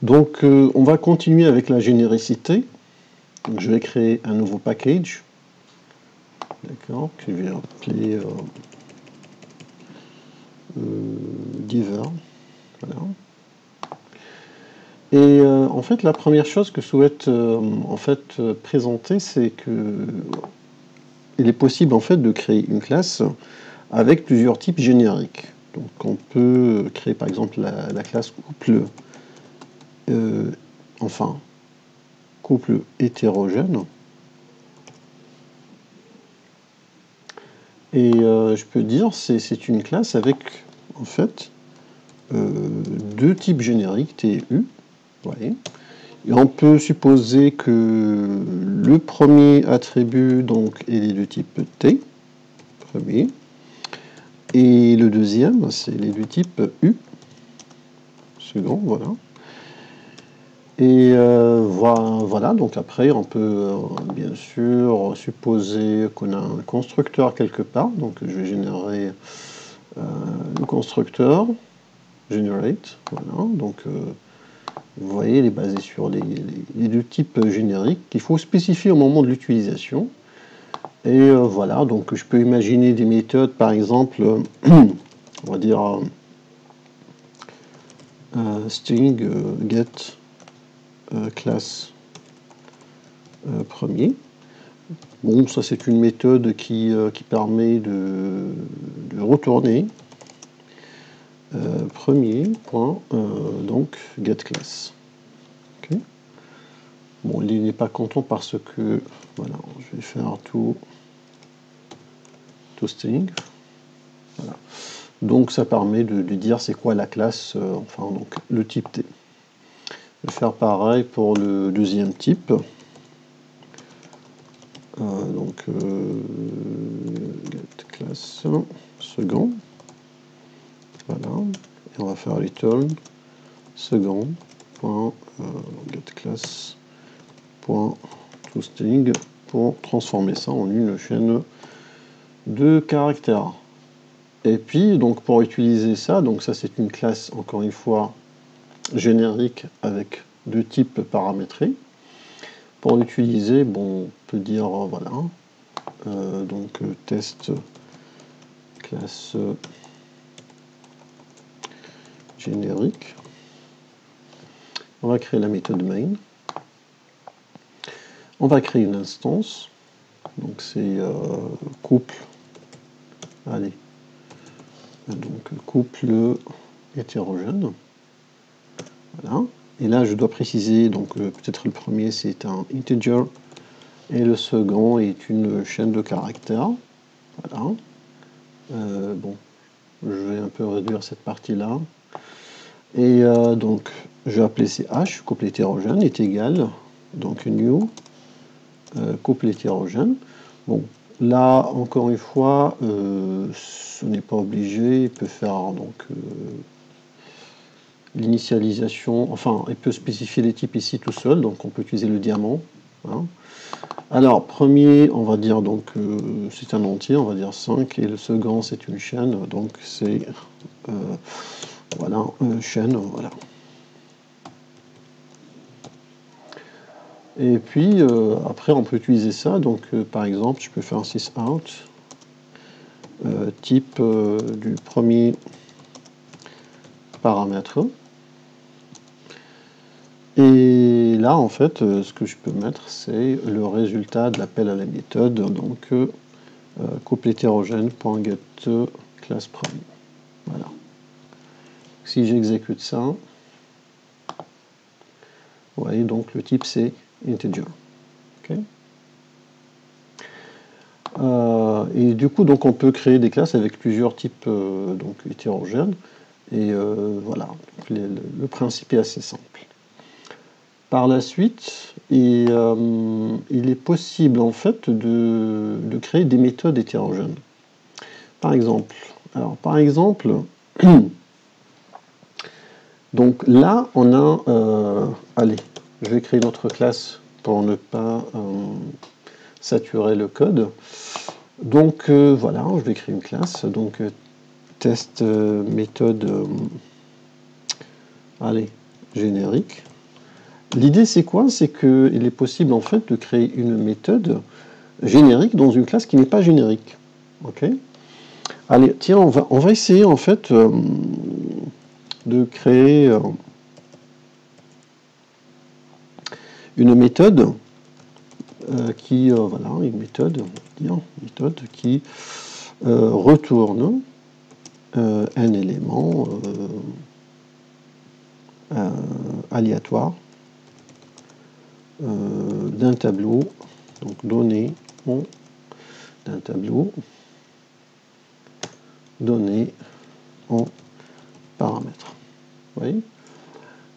Donc, on va continuer avec la généricité. Donc, je vais créer un nouveau package. D'accord, que je vais appeler Diver. Voilà. Et en fait, la première chose que je souhaite présenter, c'est que il est possible en fait de créer une classe avec plusieurs types génériques. Donc, on peut créer par exemple la classe couple, couple hétérogène. Et je peux dire c'est une classe avec en fait deux types génériques T et U. Voyez. Et on peut supposer que le premier attribut donc est du type T, premier, et le deuxième c'est du type U, second, voilà. Et voilà, donc après on peut bien sûr supposer qu'on a un constructeur quelque part, donc je vais générer le constructeur, generate, voilà, donc vous voyez, il est basé sur les deux types génériques qu'il faut spécifier au moment de l'utilisation. Et voilà, donc je peux imaginer des méthodes, par exemple, on va dire string get class premier. Bon, ça c'est une méthode qui permet de retourner premier point donc get class. Okay. Bon, il n'est pas content parce que voilà, je vais faire tout string. Voilà. Donc ça permet de dire c'est quoi la classe, donc le type T. Je vais faire pareil pour le deuxième type. Get class second. Voilà. Et on va faire return second point get class point toString pour transformer ça en une chaîne de caractères. Et puis donc pour utiliser ça, donc ça c'est une classe encore une fois générique avec deux types paramétrés. Pour l'utiliser, bon, on peut dire voilà, donc test classe générique. On va créer la méthode main. On va créer une instance. Donc c'est couple. Allez. Donc couple hétérogène. Voilà. Et là je dois préciser, donc peut-être le premier c'est un integer et le second est une chaîne de caractères. Voilà. Bon, je vais un peu réduire cette partie-là. Et donc, je vais appeler CH, couple hétérogène, est égal, donc new, couple hétérogène. Bon, là, encore une fois, ce n'est pas obligé, il peut faire donc l'initialisation, enfin, il peut spécifier les types ici tout seul, donc on peut utiliser le diamant. Hein. Alors, premier, on va dire donc c'est un entier, on va dire 5, et le second c'est une chaîne, donc c'est voilà, chaîne, voilà. Et puis après on peut utiliser ça, donc par exemple je peux faire un sysout type du premier paramètre. Et là en fait ce que je peux mettre c'est le résultat de l'appel à la méthode, donc couple hétérogène.get classe premier. Voilà. Si j'exécute ça, vous voyez donc le type c'est integer. Okay. Et du coup donc on peut créer des classes avec plusieurs types donc hétérogènes. Et voilà, donc le principe est assez simple. Par la suite, il est possible en fait de créer des méthodes hétérogènes. Par exemple, donc là on a, allez, je vais créer notre classe pour ne pas saturer le code. Donc voilà, je vais créer une classe, donc test méthode, allez, générique. L'idée, c'est quoi? C'est qu'il est possible, en fait, de créer une méthode générique dans une classe qui n'est pas générique. Ok? Allez, tiens, on va essayer, en fait, de créer une méthode qui, voilà, une méthode, qui retourne un élément aléatoire d'un tableau, donc donné d'un tableau donné en paramètres. Vous voyez?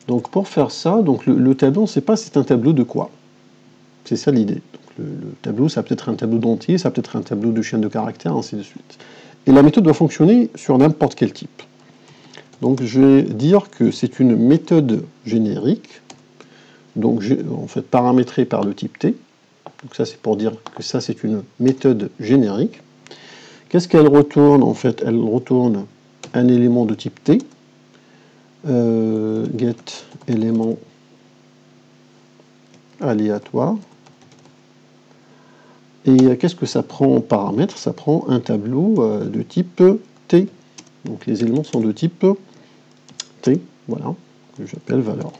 Donc pour faire ça, donc le tableau, on ne sait pas c'est un tableau de quoi. C'est ça l'idée. Le tableau, ça peut être un tableau d'entier, ça peut être un tableau de chaîne de caractères, ainsi de suite. Et la méthode doit fonctionner sur n'importe quel type. Donc je vais dire que c'est une méthode générique, donc en fait paramétrée par le type T. Donc ça c'est pour dire que ça c'est une méthode générique. Qu'est-ce qu'elle retourne? En fait, elle retourne un élément de type T, get élément aléatoire. Et qu'est-ce que ça prend en paramètre? Ça prend un tableau de type T. Donc les éléments sont de type T, voilà, que j'appelle valeur.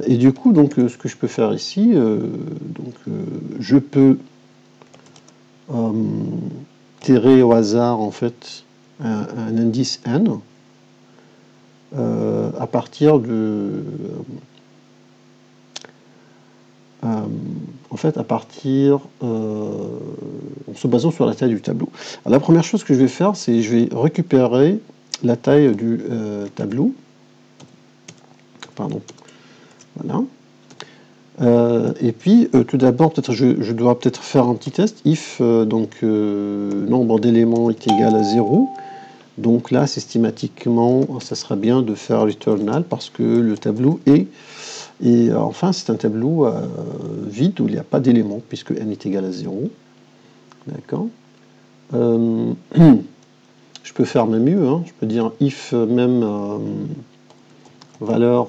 Et du coup, donc, ce que je peux faire ici, je peux tirer au hasard en fait un indice n à partir de en se basant sur la taille du tableau. Alors, la première chose que je vais faire, c'est je vais récupérer la taille du tableau. Pardon. Voilà. Et puis, tout d'abord, peut-être je dois peut-être faire un petit test. If nombre d'éléments est égal à 0. Donc là, systématiquement, ça sera bien de faire return null parce que le tableau est... Et enfin, c'est un tableau vide où il n'y a pas d'éléments puisque n est égal à 0. D'accord. Je peux faire même mieux. Hein. Je peux dire if même valeur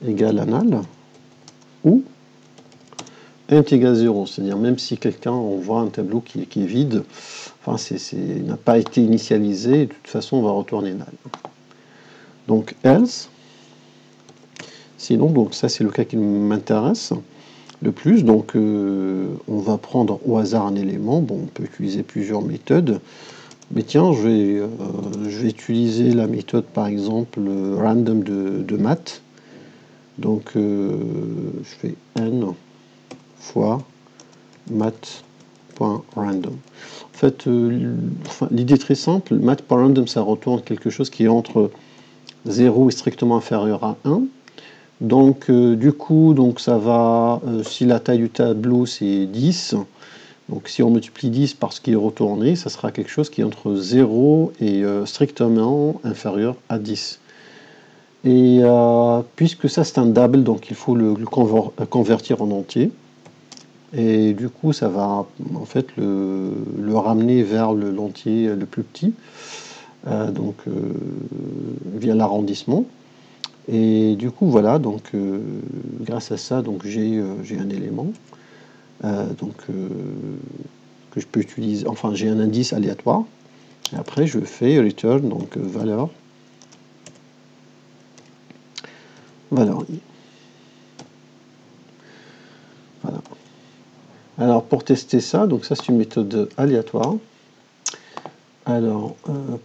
égale à null ou n est égal à 0. C'est-à-dire même si quelqu'un envoie un tableau qui est vide, enfin, n'a pas été initialisé, de toute façon, on va retourner null. Donc else. Sinon, donc ça c'est le cas qui m'intéresse le plus. Donc on va prendre au hasard un élément. Bon, on peut utiliser plusieurs méthodes. Mais tiens, je vais utiliser la méthode par exemple random de math. Donc je fais n fois math.random. En fait, l'idée est très simple. Math.random, ça retourne quelque chose qui est entre 0 et strictement inférieur à 1. Donc du coup, donc ça va, si la taille du tableau c'est 10, donc si on multiplie 10 par ce qui est retourné, ça sera quelque chose qui est entre 0 et strictement inférieur à 10. Et puisque ça c'est un double, donc il faut le convertir en entier. Et du coup, ça va en fait le ramener vers l'entier le plus petit, via l'arrondissement. Et du coup, voilà, donc grâce à ça, donc j'ai un élément que je peux utiliser, enfin j'ai un indice aléatoire. Et après, je fais return, donc valeur i. Voilà. Alors pour tester ça, donc ça c'est une méthode aléatoire. Alors,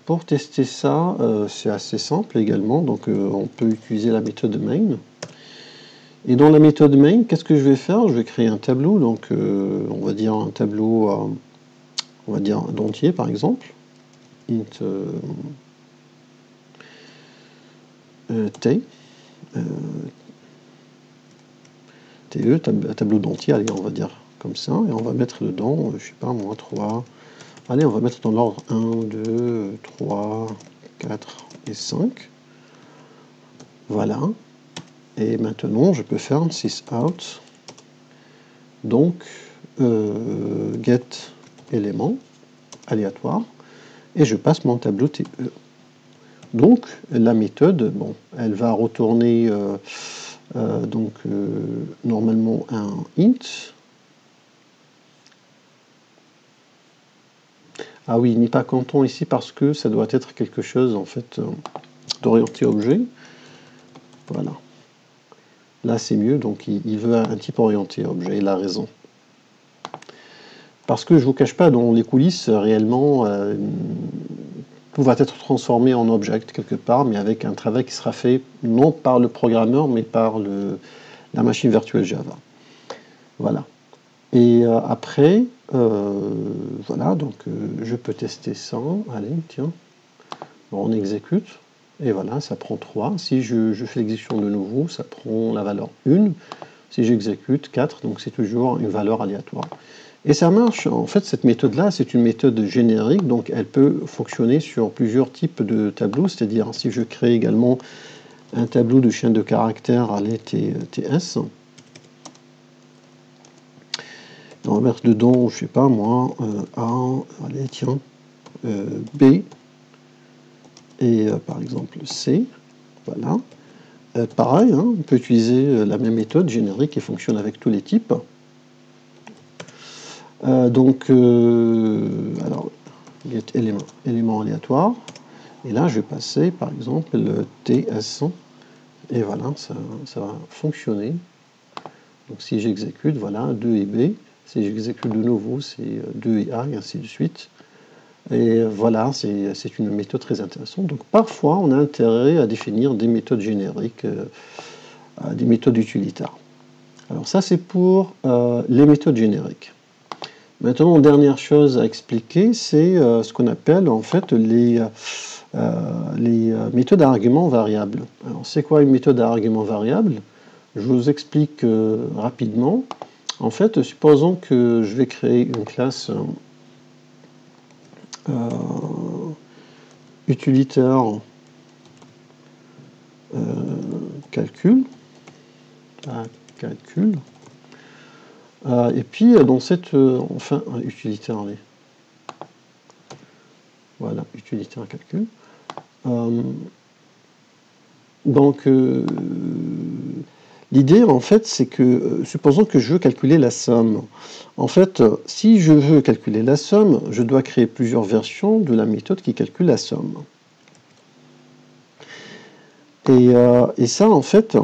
pour tester ça, c'est assez simple également. Donc, on peut utiliser la méthode main. Et dans la méthode main, qu'est-ce que je vais faire? Je vais créer un tableau. Donc, on va dire un tableau, on va dire d'entier par exemple. Int t. TE, tableau d'entier. Allez, on va dire comme ça. Et on va mettre dedans, je sais pas, moins 3. Allez, on va mettre dans l'ordre 1, 2, 3, 4 et 5. Voilà. Et maintenant, je peux faire un sysout. Donc, get élément aléatoire. Et je passe mon tableau TE. Donc la méthode, bon, elle va retourner normalement un int. Ah oui, il n'est pas content ici parce que ça doit être quelque chose en fait d'orienté objet. Voilà. Là c'est mieux, donc il veut un type orienté objet, il a raison. Parce que je ne vous cache pas, dans les coulisses, réellement, tout va être transformé en object quelque part, mais avec un travail qui sera fait non par le programmeur, mais par la machine virtuelle Java. Voilà. Et après, voilà, donc je peux tester ça. Allez, tiens, bon, on exécute. Et voilà, ça prend 3. Si je fais l'exécution de nouveau, ça prend la valeur 1. Si j'exécute, 4. Donc c'est toujours une valeur aléatoire. Et ça marche. En fait, cette méthode-là, c'est une méthode générique. Donc elle peut fonctionner sur plusieurs types de tableaux. C'est-à-dire, si je crée également un tableau de chaîne de caractères, allez, TS. On va mettre dedans, je sais pas moi, A, allez, tiens, B, et par exemple C, voilà. Pareil, hein, on peut utiliser la même méthode générique qui fonctionne avec tous les types. Alors, get élément aléatoire, et là je vais passer par exemple le TS, et voilà, ça va fonctionner. Donc si j'exécute, voilà, 2 et B. Si j'exécute de nouveau, c'est 2 et A, et ainsi de suite. Et voilà, c'est une méthode très intéressante. Donc parfois, on a intérêt à définir des méthodes génériques, des méthodes utilitaires. Alors ça, c'est pour les méthodes génériques. Maintenant, dernière chose à expliquer, c'est ce qu'on appelle en fait les méthodes à arguments variables. Alors c'est quoi une méthode à arguments variables? Je vous explique rapidement. En fait, supposons que je vais créer une classe utilitaire calcul, et puis dans cette enfin utilitaire, allez, voilà, utilitaire calcul. Donc l'idée en fait c'est que supposons que je veux calculer la somme. En fait, si je veux calculer la somme, je dois créer plusieurs versions de la méthode qui calcule la somme. Et ça en fait,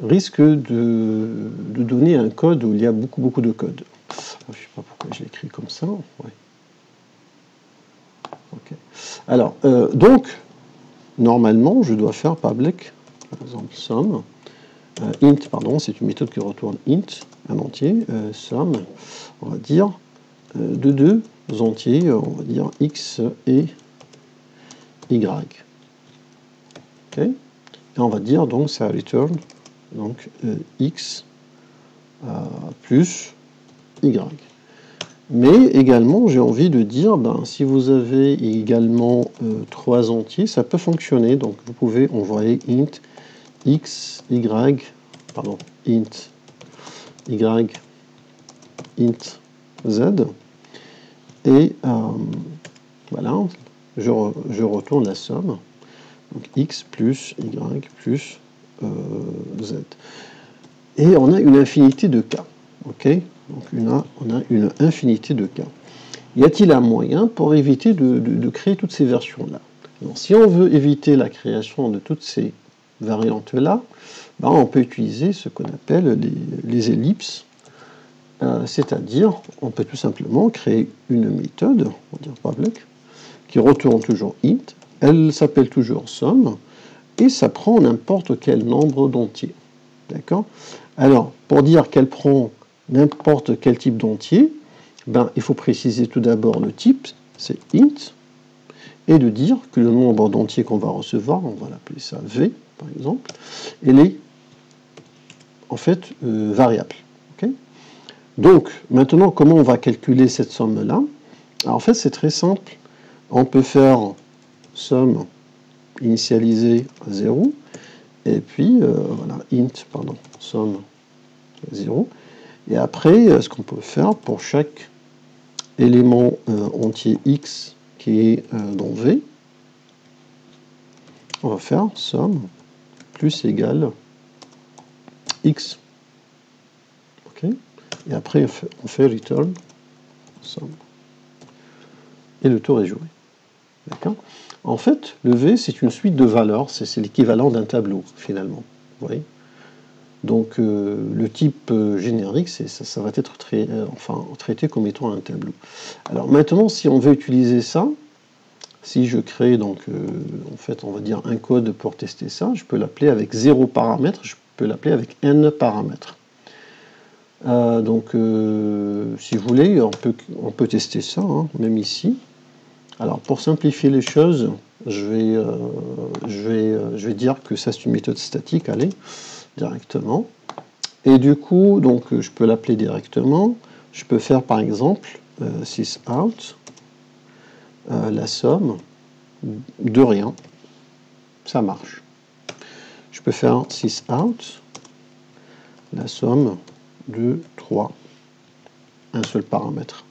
risque de donner un code où il y a beaucoup de code. Je ne sais pas pourquoi je l'écris comme ça. Ouais. Okay. Alors, donc, normalement, je dois faire public, par exemple, sum, int, pardon, c'est une méthode qui retourne int, un entier, sum, on va dire, de deux entiers, on va dire x et y. Okay. Et on va dire, donc, ça return, donc, x plus y. Mais également, j'ai envie de dire, ben, si vous avez également 3 entiers, ça peut fonctionner. Donc, vous pouvez envoyer int x, y, pardon, int y, int z. Et voilà, je retourne la somme. Donc, x plus y plus z. Et on a une infinité de cas. OK ? Donc on a une infinité de cas. Y a-t-il un moyen pour éviter de créer toutes ces versions-là? Si on veut éviter la création de toutes ces variantes-là, ben on peut utiliser ce qu'on appelle les ellipses, c'est-à-dire on peut tout simplement créer une méthode, on va dire public, qui retourne toujours int, elle s'appelle toujours sum, et ça prend n'importe quel nombre d'entiers. D'accord? Alors, pour dire qu'elle prend n'importe quel type d'entier, ben, il faut préciser tout d'abord le type, c'est int, et de dire que le nombre d'entiers qu'on va recevoir, on va l'appeler ça v, par exemple, elle est en fait variable. Okay? Donc, maintenant, comment on va calculer cette somme-là? En fait, c'est très simple. On peut faire somme initialisée à 0, et puis, voilà, int, pardon, somme 0. Et après, ce qu'on peut faire pour chaque élément entier x qui est dans V, on va faire somme plus égale x. Okay. Et après, on fait return somme. Et le tour est joué. D'accord. En fait, le V, c'est une suite de valeurs, c'est l'équivalent d'un tableau, finalement. Vous voyez. Donc, le type générique, ça va être traité comme étant un tableau. Alors maintenant, si on veut utiliser ça, si je crée, donc, en fait, on va dire un code pour tester ça, je peux l'appeler avec 0 paramètres, je peux l'appeler avec n paramètres. Donc, si vous voulez, on peut tester ça, hein, même ici. Alors, pour simplifier les choses, je vais dire que ça, c'est une méthode statique, allez, directement. Et du coup, donc, je peux l'appeler directement. Je peux faire, par exemple, sysout, la somme de rien. Ça marche. Je peux faire sysout, la somme de 3. Un seul paramètre.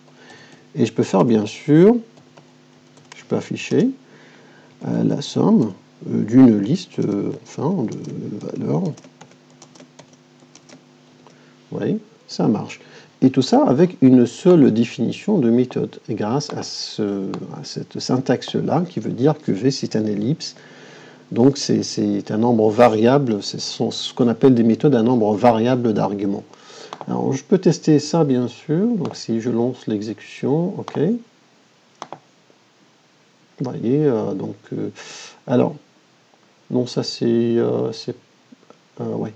Et je peux faire, bien sûr, je peux afficher la somme d'une liste de valeurs. Vous voyez, ça marche. Et tout ça avec une seule définition de méthode. Et grâce à cette syntaxe-là, qui veut dire que V, c'est un ellipse. Donc, c'est un nombre variable. Ce sont ce qu'on appelle des méthodes un nombre variable d'arguments. Alors, je peux tester ça, bien sûr. Donc, si je lance l'exécution, OK. Vous voyez, alors, non, ça c'est ouais.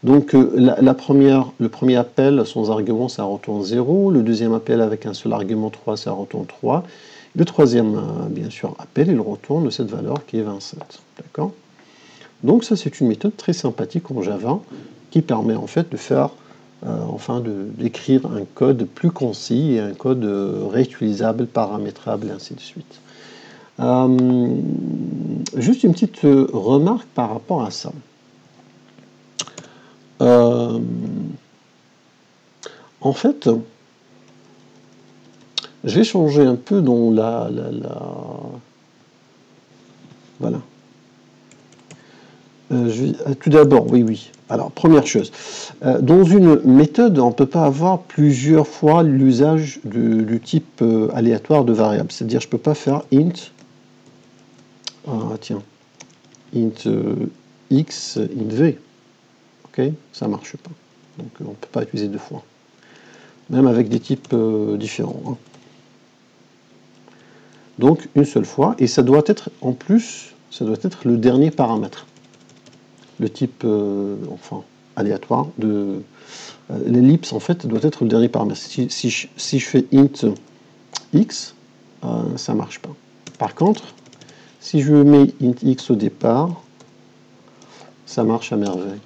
Donc le premier appel sans argument, ça retourne 0. Le deuxième appel avec un seul argument 3, ça retourne 3. Le troisième, bien sûr, appel, il retourne cette valeur qui est 27. D'accord. Donc ça, c'est une méthode très sympathique en Java qui permet en fait de faire, d'écrire un code plus concis et un code réutilisable, paramétrable, et ainsi de suite. Juste une petite remarque par rapport à ça. En fait, je vais changer un peu dans voilà. Tout d'abord, oui. Alors, première chose, dans une méthode, on ne peut pas avoir plusieurs fois l'usage du type aléatoire de variable. C'est-à-dire, je ne peux pas faire int, int x, int v. Ok, ça ne marche pas. Donc, on ne peut pas utiliser deux fois. Même avec des types différents. Hein. Donc, une seule fois. Et ça doit être, en plus, ça doit être le dernier paramètre. Le type aléatoire de l'ellipse en fait doit être le dernier paramètre. Si je fais int x, ça marche pas. Par contre, si je mets int x au départ, ça marche à merveille.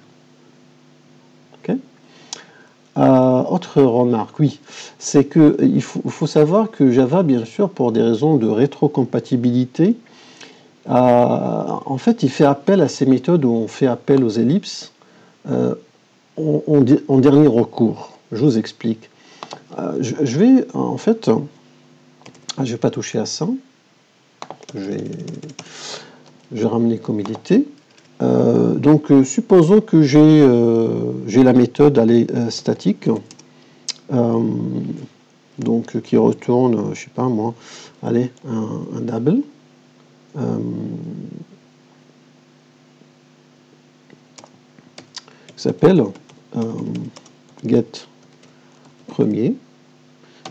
Ok. Autre remarque, oui, c'est que il faut savoir que Java, bien sûr, pour des raisons de rétrocompatibilité, en fait, il fait appel à ces méthodes où on fait appel aux ellipses en dernier recours. Je vous explique. Je vais, en fait, je ne vais pas toucher à ça. Je vais ramener comme il était. Donc, supposons que j'ai la méthode statique, donc qui retourne, je sais pas moi, allez, un double. Qui s'appelle get premier,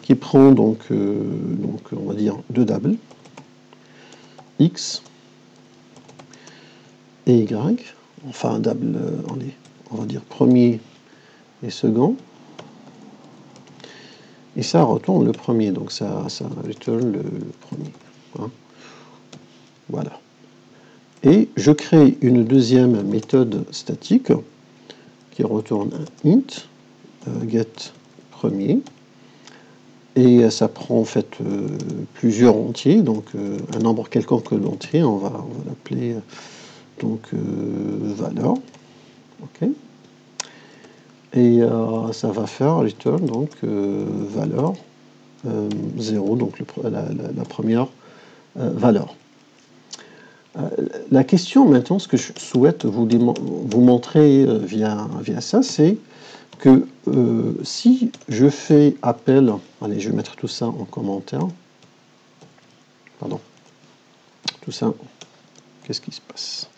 qui prend donc on va dire deux doubles, x et y, enfin un double, on va dire premier et second, et ça retourne le premier, donc ça return le premier. Hein. Voilà. Et je crée une deuxième méthode statique qui retourne un int, get premier, et ça prend en fait plusieurs entiers, donc un nombre quelconque d'entiers, on va l'appeler donc valeur. Ok. et ça va faire return donc valeur 0, donc la première valeur. La question maintenant, ce que je souhaite vous montrer via ça, c'est que si je fais appel, allez, je vais mettre tout ça en commentaire, pardon, tout ça, qu'est-ce qui se passe?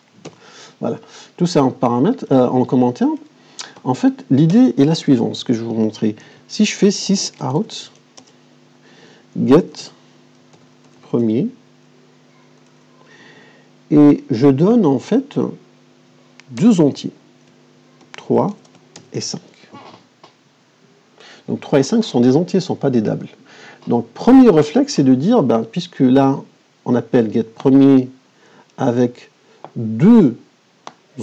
Voilà, tout ça en paramètres, en commentaire. En fait, l'idée est la suivante, ce que je vais vous montrer. Si je fais sysout get premier, et je donne en fait deux entiers, 3 et 5. Donc 3 et 5 sont des entiers, ne sont pas des doubles. Donc premier réflexe, c'est de dire, ben, puisque là, on appelle get premier avec deux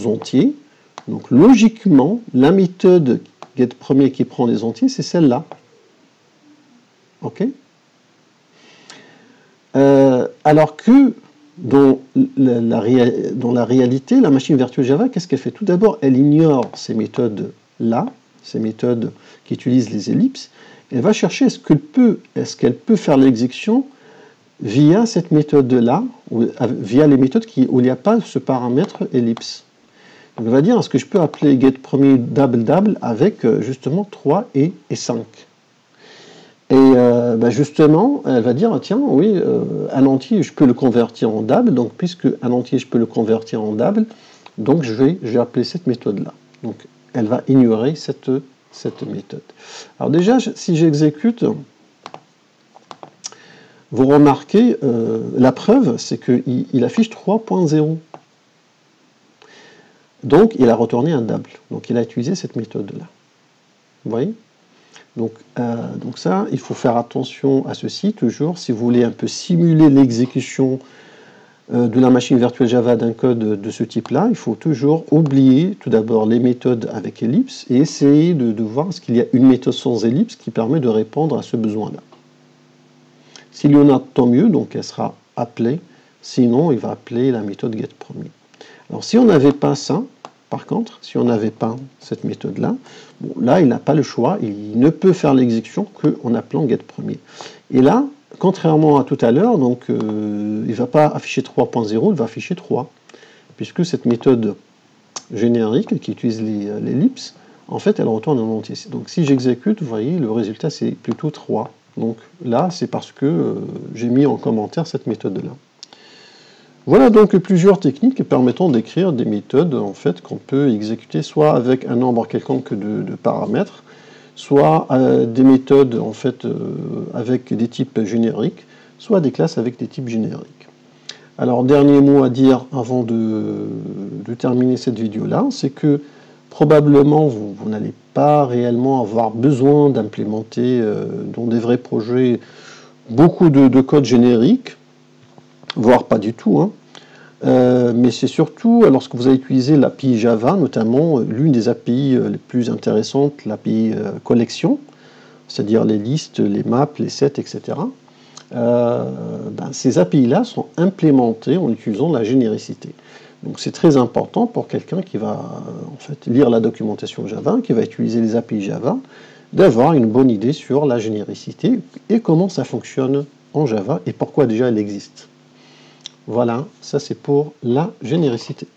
entiers, donc logiquement, la méthode get premier qui prend des entiers, c'est celle-là. OK? Alors que dans la réalité, la machine virtuelle Java, qu'est-ce qu'elle fait? Tout d'abord, elle ignore ces méthodes-là, ces méthodes qui utilisent les ellipses. Elle va chercher est-ce qu'elle peut faire l'exécution via cette méthode-là, ou via les méthodes où il n'y a pas ce paramètre ellipse. Donc elle va dire, est-ce que je peux appeler get premier double avec justement 3 et 5? Et justement, elle va dire, tiens, oui, un entier, je peux le convertir en double, donc puisque un entier, je peux le convertir en double, donc je vais appeler cette méthode-là. Donc elle va ignorer cette méthode. Alors déjà, si j'exécute, vous remarquez, la preuve, c'est qu'il affiche 3.0. Donc il a retourné un double. Donc il a utilisé cette méthode-là. Vous voyez? Donc ça, il faut faire attention à ceci, toujours, si vous voulez un peu simuler l'exécution de la machine virtuelle Java d'un code de ce type-là, il faut toujours oublier tout d'abord les méthodes avec ellipse et essayer de voir est-ce qu'il y a une méthode sans ellipse qui permet de répondre à ce besoin-là. S'il y en a, tant mieux, donc elle sera appelée, sinon il va appeler la méthode getPremier. Alors si on n'avait pas ça, par contre, si on n'avait pas cette méthode-là, bon, là, il n'a pas le choix, il ne peut faire l'exécution qu'en appelant getPremier. Et là, contrairement à tout à l'heure, donc il ne va pas afficher 3.0, il va afficher 3, puisque cette méthode générique qui utilise l'ellipse, en fait, elle retourne un entier. Donc si j'exécute, vous voyez, le résultat, c'est plutôt 3. Donc là, c'est parce que j'ai mis en commentaire cette méthode-là. Voilà donc plusieurs techniques permettant d'écrire des méthodes en fait, qu'on peut exécuter soit avec un nombre quelconque de paramètres, soit des méthodes en fait, avec des types génériques, soit des classes avec des types génériques. Alors, dernier mot à dire avant de terminer cette vidéo-là, c'est que probablement vous n'allez pas réellement avoir besoin d'implémenter dans des vrais projets beaucoup de code générique, voire pas du tout, hein. Mais c'est surtout lorsque vous allez utiliser l'API Java, notamment l'une des API les plus intéressantes, l'API collection, c'est-à-dire les listes, les maps, les sets, etc. Ces API-là sont implémentées en utilisant la généricité. Donc c'est très important pour quelqu'un qui va en fait, lire la documentation Java, qui va utiliser les API Java, d'avoir une bonne idée sur la généricité et comment ça fonctionne en Java et pourquoi déjà elle existe. Voilà, ça c'est pour la généricité.